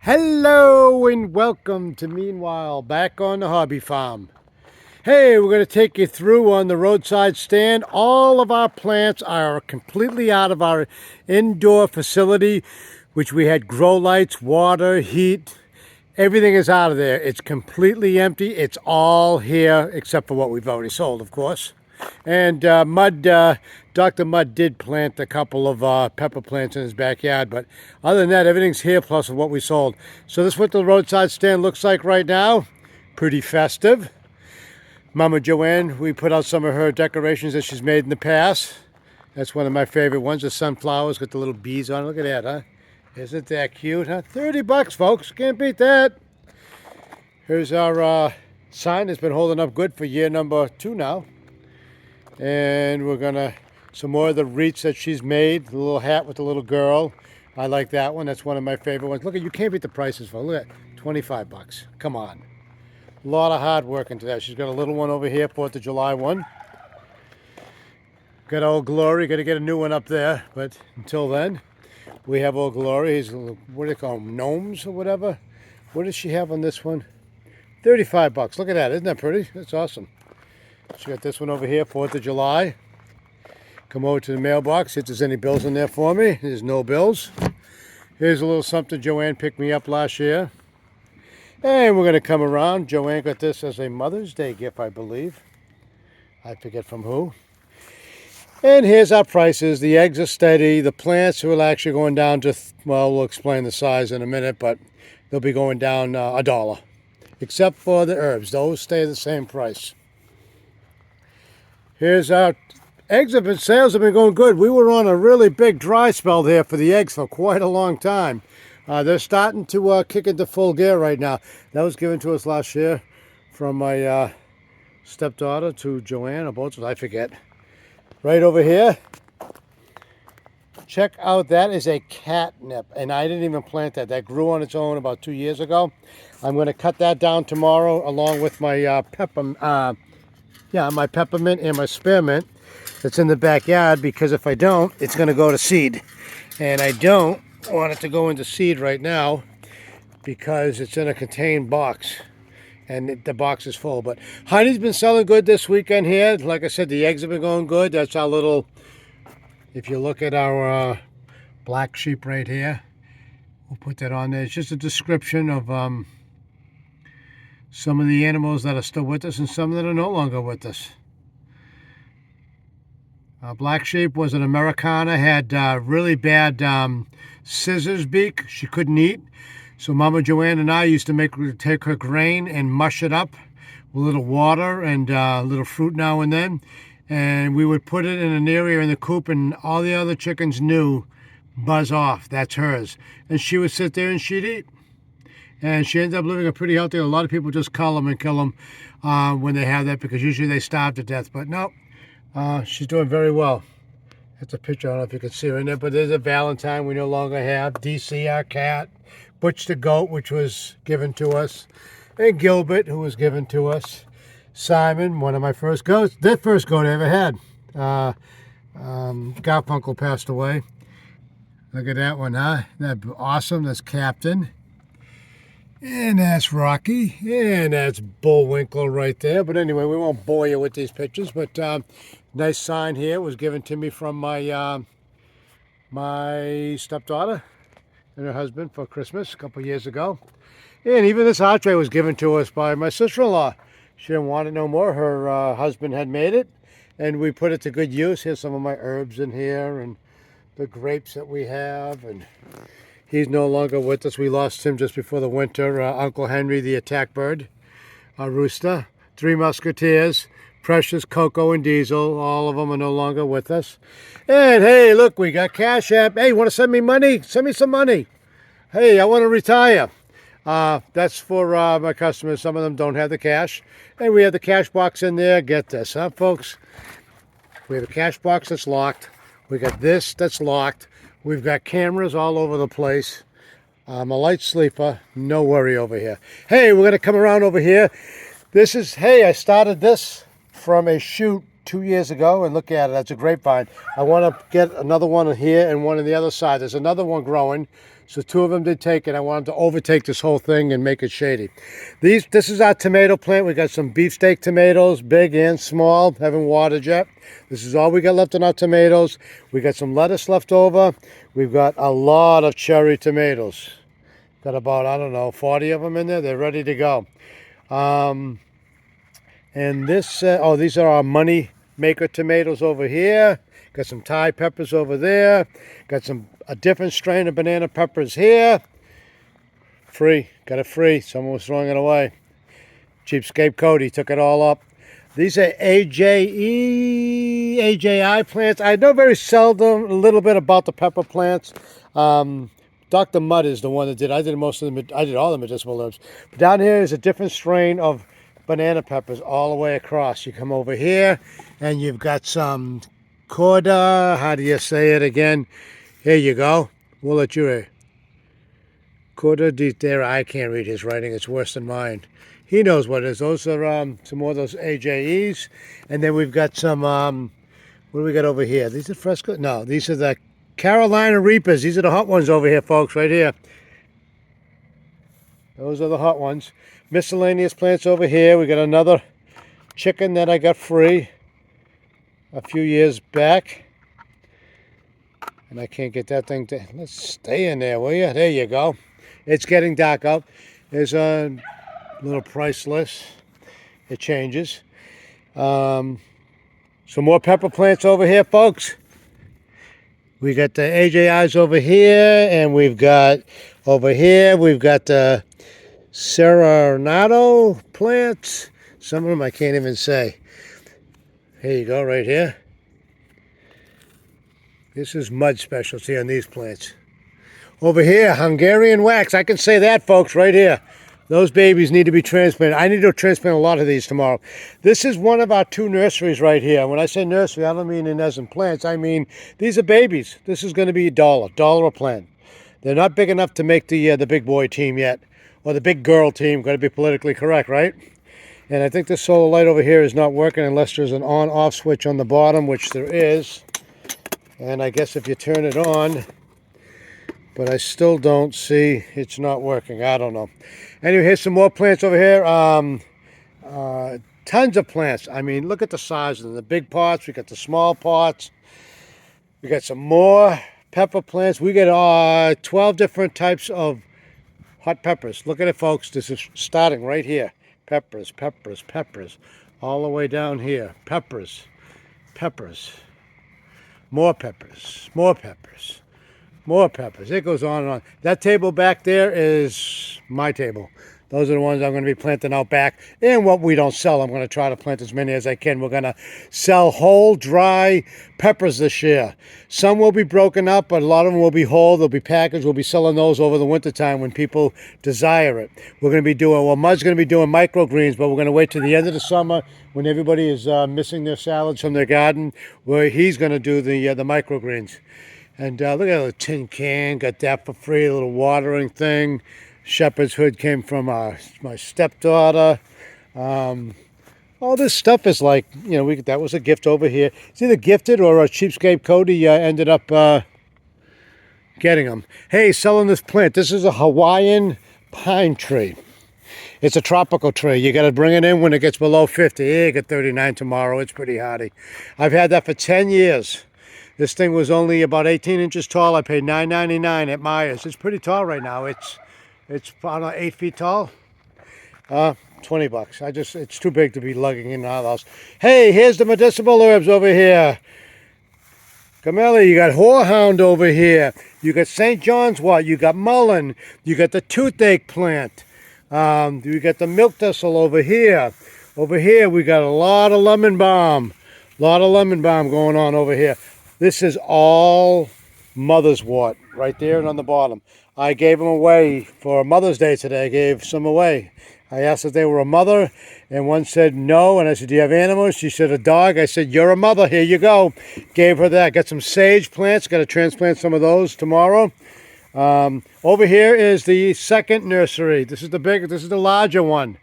Hello and welcome to Meanwhile back on the hobby farm. Hey, we're going to take you through on the roadside stand. All of our plants are completely out of our indoor facility, which we had grow lights, water, heat. Everything is out of there. It's completely empty. It's all here except for what we've already sold, of course. And Dr. Mudd did plant a couple of pepper plants in his backyard, but other than that, everything's here plus what we sold. So this is what the roadside stand looks like right now. Pretty festive. Mama Joanne, we put out some of her decorations that she's made in the past. That's one of my favorite ones, the sunflowers with the little bees on it. Look at that, huh? Isn't that cute, huh? 30 bucks, folks. Can't beat that. Here's our sign that's been holding up good for year number 2 now. And we're gonna, some more of the wreaths that she's made. The little hat with the little girl. I like that one. That's one of my favorite ones. Look at, you can't beat the prices for it. Look at 25 bucks. Come on. A lot of hard work into that. She's got a little one over here, 4th of July one. Got Old Glory. Got to get a new one up there. But until then, we have Old Glory. He's, what do they call them? Gnomes or whatever. What does she have on this one? 35 bucks. Look at that. Isn't that pretty? That's awesome. She got this one over here, 4th of July. Come over to the mailbox, see if there's any bills in there for me. There's no bills. Here's a little something Joanne picked me up last year. And we're going to come around. Joanne got this as a Mother's Day gift, I believe. I forget from who. And here's our prices. The eggs are steady. The plants will actually going down to, well, we'll explain the size in a minute, but they'll be going down $1. Except for the herbs. Those stay the same price. Here's our eggs. Sales have been going good. We were on a really big dry spell there for the eggs for quite a long time. They're starting to kick into full gear right now. That was given to us last year from my stepdaughter to Joanne, or both, I forget. Right over here. Check out, that is a catnip, and I didn't even plant that. That grew on its own about 2 years ago. I'm going to cut that down tomorrow along with my my peppermint and my spearmint that's in the backyard, because if I don't, it's going to go to seed. And I don't want it to go into seed right now because it's in a contained box. And the box is full. But honey's been selling good this weekend here. Like I said, the eggs have been going good. That's our little, if you look at our black sheep right here, we'll put that on there. It's just a description of some of the animals that are still with us and some that are no longer with us. Black sheep was an Americana, had really bad scissors beak. She couldn't eat. So Mama Joanne and I used to take her grain and mush it up with a little water and a little fruit now and then. And we would put it in an area in the coop, and all the other chickens knew, buzz off, that's hers. And she would sit there and she'd eat. And she ended up living a pretty healthy. A lot of people just cull them and kill them when they have that, because usually they starve to death. But no, she's doing very well. That's a picture. I don't know if you can see her in there, but there's a Valentine we no longer have. DC, our cat. Butch the goat, which was given to us. And Gilbert, who was given to us. Simon, one of my first goats. The first goat I ever had. Garfunkel passed away. Look at that one, huh? Isn't that awesome? That's Captain. And that's Rocky, and that's Bullwinkle right there. But anyway, we won't bore you with these pictures. But nice sign here was given to me from my my stepdaughter and her husband for Christmas a couple years ago. And even this archway was given to us by my sister-in-law. She didn't want it no more. Her husband had made it, and we put it to good use. Here's some of my herbs in here, and the grapes that we have, and he's no longer with us. We lost him just before the winter. Uncle Henry, the attack bird, rooster, 3 Musketeers, Precious, Coco, and Diesel. All of them are no longer with us. And hey, look, we got Cash App. Hey, you want to send me money? Send me some money. Hey, I want to retire. That's for my customers. Some of them don't have the cash. And we have the cash box in there. Get this, huh, folks? We have a cash box that's locked. We got this that's locked. We've got cameras all over the place. I'm a light sleeper. No worry over here. Hey, we're going to come around over here. This is, hey, I started this from a shoot 2 years ago, and look at it, that's a grapevine. I want to get another one here and one on the other side. There's another one growing, so 2 of them did take it. I wanted to overtake this whole thing and make it shady. This is our tomato plant. We got some beefsteak tomatoes, big and small, haven't watered yet. This is all we got left in our tomatoes. We got some lettuce left over. We've got a lot of cherry tomatoes. Got about, I don't know, 40 of them in there. They're ready to go. And this, these are our money maker tomatoes over here. Got some Thai peppers over there. Got a different strain of banana peppers here. Free, got it free. Someone was throwing it away. Cheapskate Cody took it all up. These are AJI plants. I know very seldom, a little bit about the pepper plants. Dr. Mudd is the one that did. I did most of them. I did all the medicinal herbs. But down here is a different strain of banana peppers all the way across. You come over here and you've got some Corda. How do you say it again? Here you go. We'll let you read. Corda di Terra. I can't read his writing. It's worse than mine. He knows what it is. Those are some more of those AJEs. And then we've got some, what do we got over here? These are Fresco? No, these are the Carolina Reapers. These are the hot ones over here, folks, right here. Those are the hot ones. Miscellaneous plants over here. We got another chicken that I got free a few years back. And I can't get that thing to, let's stay in there, will you? There you go. It's getting dark out. There's a little price list. It changes. Some more pepper plants over here, folks. We got the AJIs over here, and we've got over here, we've got the Serenado plants. Some of them I can't even say. Here you go, right here. This is mud specialty on these plants. Over here, Hungarian wax. I can say that, folks, right here. Those babies need to be transplanted. I need to transplant a lot of these tomorrow. This is one of our 2 nurseries right here. When I say nursery, I don't mean in as in plants. I mean, these are babies. This is going to be $1 a plant. They're not big enough to make the big boy team yet, or the big girl team. Got to be politically correct, right? And I think this solar light over here is not working unless there's an on-off switch on the bottom, which there is. And I guess if you turn it on, but I still don't see it's not working. I don't know. Anyway, here's some more plants over here. Tons of plants. I mean, look at the size of them. The big pots. We got the small pots. We got some more pepper plants. We got 12 different types of hot peppers. Look at it, folks. This is starting right here. Peppers, peppers, peppers. All the way down here. Peppers, peppers. More peppers, more peppers. More peppers. It goes on and on. That table back there is my table. Those are the ones I'm going to be planting out back. And what we don't sell, I'm going to try to plant as many as I can. We're going to sell whole, dry peppers this year. Some will be broken up, but a lot of them will be whole. They'll be packaged. We'll be selling those over the wintertime when people desire it. We're going to be doing, well, Mud's going to be doing microgreens, but we're going to wait till the end of the summer when everybody is missing their salads from their garden, where he's going to do the microgreens. And look at the tin can, got that for free, a little watering thing. Shepherd's hood came from my stepdaughter. All this stuff is like, you know, that was a gift over here. It's either gifted or a cheapskate Cody ended up getting them. Hey, selling this plant. This is a Hawaiian pine tree. It's a tropical tree. You got to bring it in when it gets below 50. Yeah, you get 39 tomorrow. It's pretty hardy. I've had that for 10 years. This thing was only about 18 inches tall. I paid $9.99 at Myers. It's pretty tall right now. It's I don't know, 8 feet tall. $20. It's too big to be lugging in and out of the house. Hey, here's the medicinal herbs over here. Camilla, you got horehound over here. You got St. John's wort. You got mullein. You got the toothache plant. You got the milk thistle over here. Over here, we got a lot of lemon balm. A lot of lemon balm going on over here. This is all mother's wort right there and on the bottom. I gave them away for Mother's Day today. I gave some away. I asked if they were a mother, and one said no. And I said, do you have animals? She said, a dog. I said, you're a mother. Here you go. Gave her that. Got some sage plants. Got to transplant some of those tomorrow. Over here is the second nursery. This is the larger one.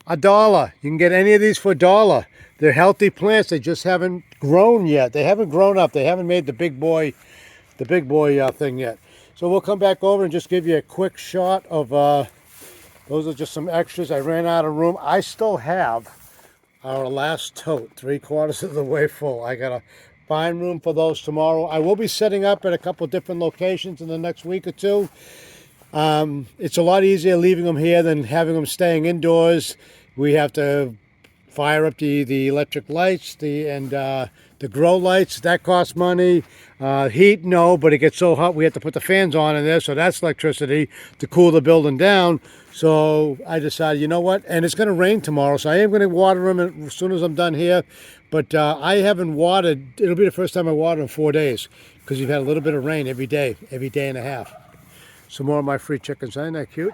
$1. You can get any of these for $1. They're healthy plants. They just haven't grown yet. They haven't grown up. They haven't made the big boy thing yet. So we'll come back over and just give you a quick shot of, those are just some extras. I ran out of room. I still have our last tote, 3/4 of the way full. I got to find room for those tomorrow. I will be setting up at a couple different locations in the next week or two. It's a lot easier leaving them here than having them staying indoors. We have to fire up the electric lights, the grow lights. That costs money. Heat, no, but it gets so hot we have to put the fans on in there, so that's electricity to cool the building down. So I decided, you know what? And it's going to rain tomorrow, so I am going to water them as soon as I'm done here. But I haven't watered. It'll be the first time I water in 4 days because we've had a little bit of rain every day and a half. Some more of my free chickens. Ain't that cute?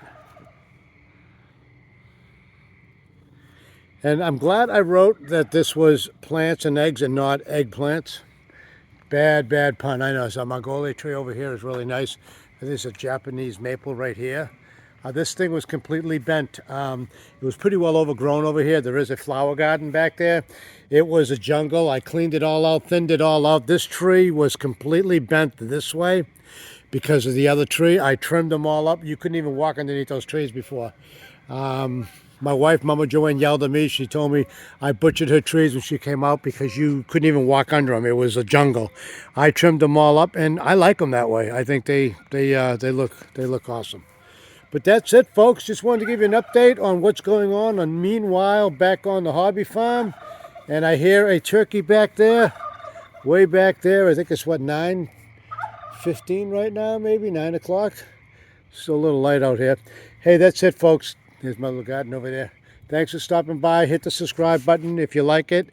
And I'm glad I wrote that this was plants and eggs and not eggplants. Bad pun. I know. So my Mongolia tree over here is really nice. This is a Japanese maple right here. This thing was completely bent. It was pretty well overgrown over here. There is a flower garden back there. It was a jungle. I cleaned it all out, thinned it all out. This tree was completely bent this way because of the other tree. I trimmed them all up. You couldn't even walk underneath those trees before. My wife, Mama Joanne, yelled at me. She told me I butchered her trees when she came out because you couldn't even walk under them. It was a jungle. I trimmed them all up, and I like them that way. I think they look awesome. But that's it, folks. Just wanted to give you an update on what's going on. And meanwhile, back on the hobby farm, and I hear a turkey back there, way back there. I think it's what, 9:15 right now, maybe 9 o'clock. Still a little light out here. Hey, that's it, folks. There's my little garden over there. Thanks for stopping by. Hit the subscribe button if you like it.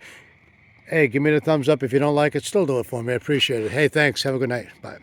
Hey, give me the thumbs up if you don't like it. Still do it for me. I appreciate it. Hey, thanks. Have a good night. Bye.